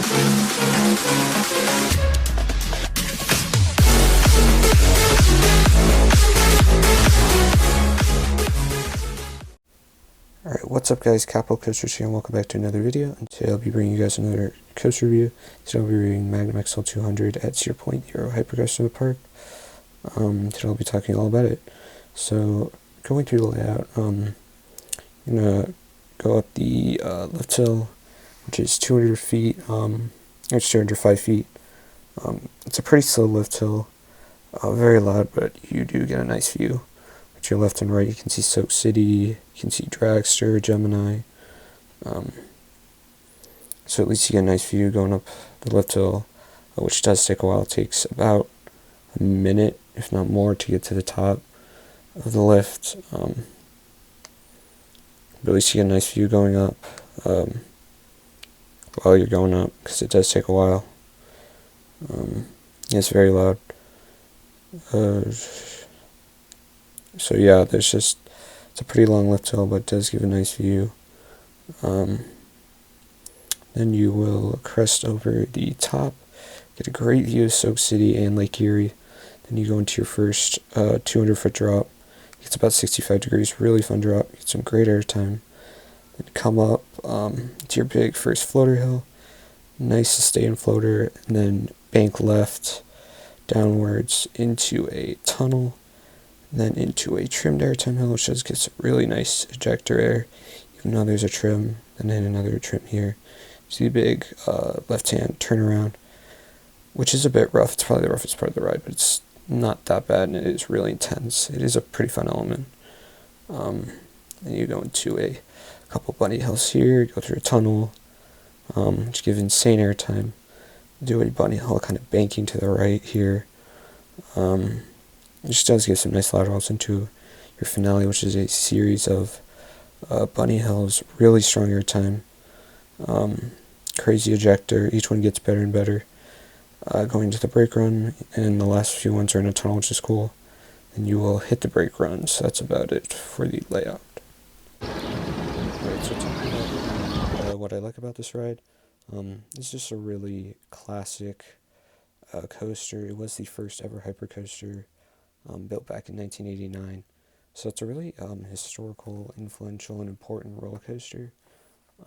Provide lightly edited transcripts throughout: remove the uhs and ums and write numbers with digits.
Alright, what's up guys, Capital Coasters here and welcome back to another video. And today I'll be bringing you guys another coaster review. Today I'll be reviewing Magnum XL 200 at Cedar Point Euro Hypercoaster in the park. Today I'll be talking all about it. So, going through the layout, I'm going to go up the lift hill, which is 200 feet, it's 205 feet. It's a pretty slow lift hill, very loud, but you do get a nice view. To your left and right, you can see Soak City, you can see Dragster, Gemini. So at least you get a nice view going up the lift hill, which does take a while. It takes about a minute, if not more, to get to the top of the lift. But at least you get a nice view going up while you're going up, because it does take a while. It's very loud. So yeah, it's a pretty long lift hill, but it does give a nice view. Then you will crest over the top, get a great view of Soak City and Lake Erie. Then you go into your first 200-foot drop. It's about 65 degrees, really fun drop, get some great airtime. Then come up to your big first floater hill, nice sustain floater, and then bank left downwards into a tunnel. Then into a trimmed airtime hill, which does get some really nice ejector air, even though there's a trim, and then another trim here. See the big left-hand turnaround, which is a bit rough. It's probably the roughest part of the ride, but it's not that bad, and it is really intense. It is a pretty fun element. And you go into a couple bunny hills here, go through a tunnel, which give insane airtime. Do a bunny hill kind of banking to the right here. It just does give some nice laterals into your finale, which is a series of bunny hills, really strong airtime, crazy ejector, each one gets better and better. Going to the brake run, and the last few ones are in a tunnel, which is cool. And you will hit the brake run, so that's about it for the layout. Alright, so talking about what I like about this ride, it's just a really classic coaster. It was the first ever hypercoaster. Built back in 1989. So it's a really historical, influential, and important roller coaster.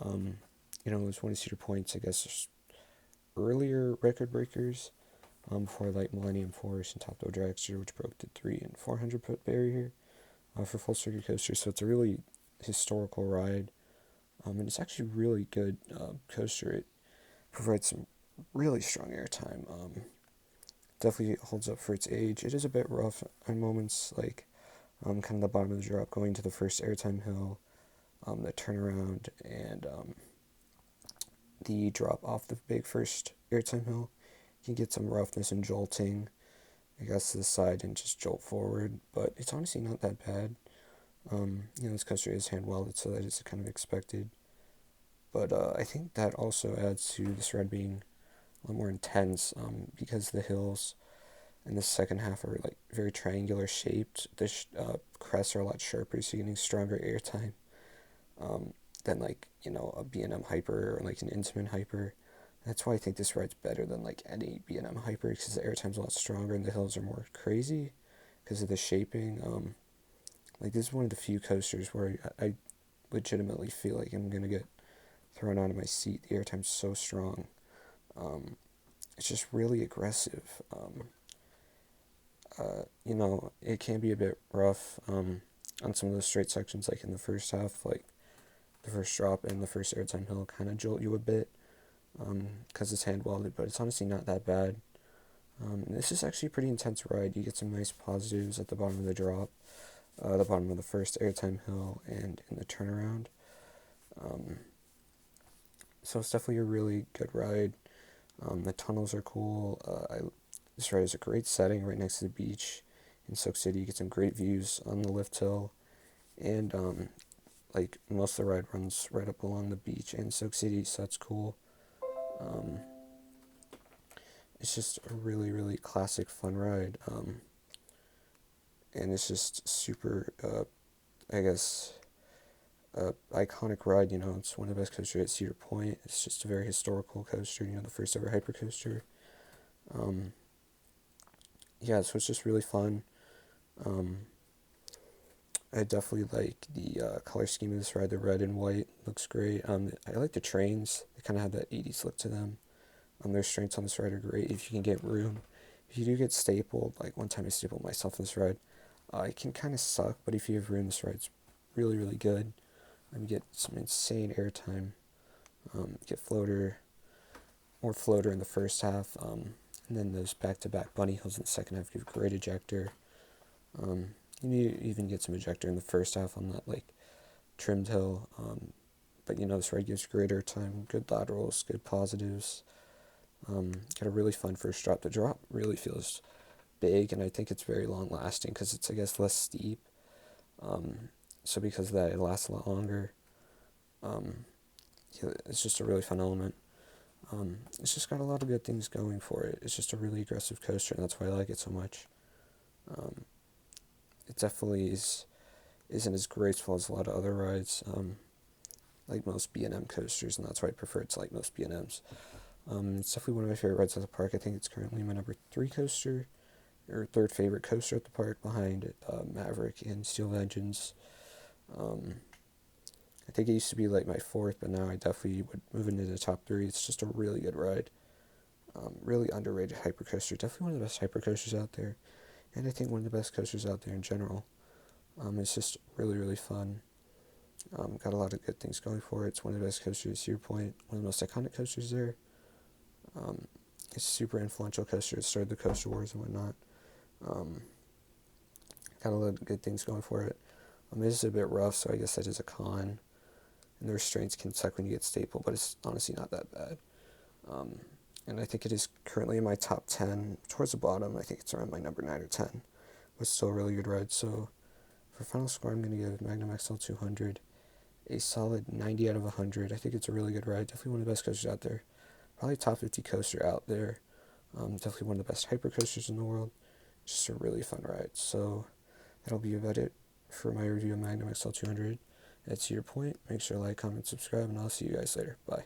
It was one of Cedar Point's, I guess, earlier record breakers, before like Millennium Force and Top Thrill Dragster, which broke the 300 and 400-foot barrier for full circuit coasters. So it's a really historical ride, and it's actually a really good coaster. It provides some really strong airtime. Definitely holds up for its age. It is a bit rough in moments, like kind of the bottom of the drop, going to the first airtime hill, the turnaround, and the drop off the big first airtime hill. You can get some roughness and jolting, I guess, to the side and just jolt forward, but it's honestly not that bad. This coaster is hand welded, so that is kind of expected. But I think that also adds to this ride being a lot more intense, because the hills in the second half are like very triangular shaped. The crests are a lot sharper, so you're getting stronger airtime than like a B&M Hyper or like an Intamin Hyper. That's why I think this ride's better than like any B&M Hyper, because the airtime's a lot stronger and the hills are more crazy because of the shaping. Like this is one of the few coasters where I legitimately feel like I'm gonna get thrown out of my seat. The airtime's so strong. It's just really aggressive. It can be a bit rough on some of those straight sections, like in the first half, like the first drop and the first airtime hill kind of jolt you a bit, because it's hand welded, but it's honestly not that bad. This is actually a pretty intense ride. You get some nice positives at the bottom of the drop, the bottom of the first airtime hill, and in the turnaround. So it's definitely a really good ride. The tunnels are cool. This ride is a great setting right next to the beach in Soak City. You get some great views on the lift hill, and like most of the ride runs right up along the beach in Soak City, so that's cool. It's just a really, really classic fun ride, and it's just super, I guess, iconic ride. It's one of the best coasters at Cedar Point. It's just a very historical coaster. The first ever hypercoaster. Yeah, so it's just really fun. Um, I definitely like the color scheme of this ride. The red and white looks great. I like the trains. They kind of have that 80s look to them. Their strengths on this ride are great if you can get room. If you do get stapled, like one time I stapled myself on this ride, it can kind of suck, but if you have room, this ride's really, really good. You get some insane airtime. Get more floater in the first half, and then those back-to-back bunny hills in the second half give great ejector. You even get some ejector in the first half on that like trimmed hill. But this ride gives great airtime, good laterals, good positives. Got a really fun first drop. The drop really feels big, and I think it's very long lasting because it's, I guess, less steep. So because of that, it lasts a lot longer. Yeah, it's just a really fun element. It's just got a lot of good things going for it. It's just a really aggressive coaster, and that's why I like it so much. It definitely isn't as graceful as a lot of other rides, like most B&M coasters, and that's why I prefer it to like most B&Ms. It's definitely one of my favorite rides at the park. I think it's currently my number 3 coaster, or third favorite coaster at the park, behind Maverick and Steel Engines. I think it used to be like my 4th, but now I definitely would move into the top 3. It's just a really good ride. Really underrated hypercoaster. Definitely one of the best hypercoasters out there, and I think one of the best coasters out there in general. It's just really, really fun. Got a lot of good things going for it. It's one of the best coasters at Cedar Point, one of the most iconic coasters there. It's a super influential coaster. It started the coaster wars and whatnot. Got a lot of good things going for it. It is a bit rough, so I guess that is a con. And the restraints can suck when you get stapled, but it's honestly not that bad. And I think it is currently in my top 10. Towards the bottom, I think it's around my number 9 or 10. But it's still a really good ride. So for final score, I'm going to give Magnum XL 200 a solid 90 out of 100. I think it's a really good ride. Definitely one of the best coasters out there. Probably top 50 coaster out there. Definitely one of the best hyper coasters in the world. Just a really fun ride. So that'll be about it for my review of Magnum XL 200 at Cedar Point. Make sure to like, comment, subscribe, and I'll see you guys later. Bye.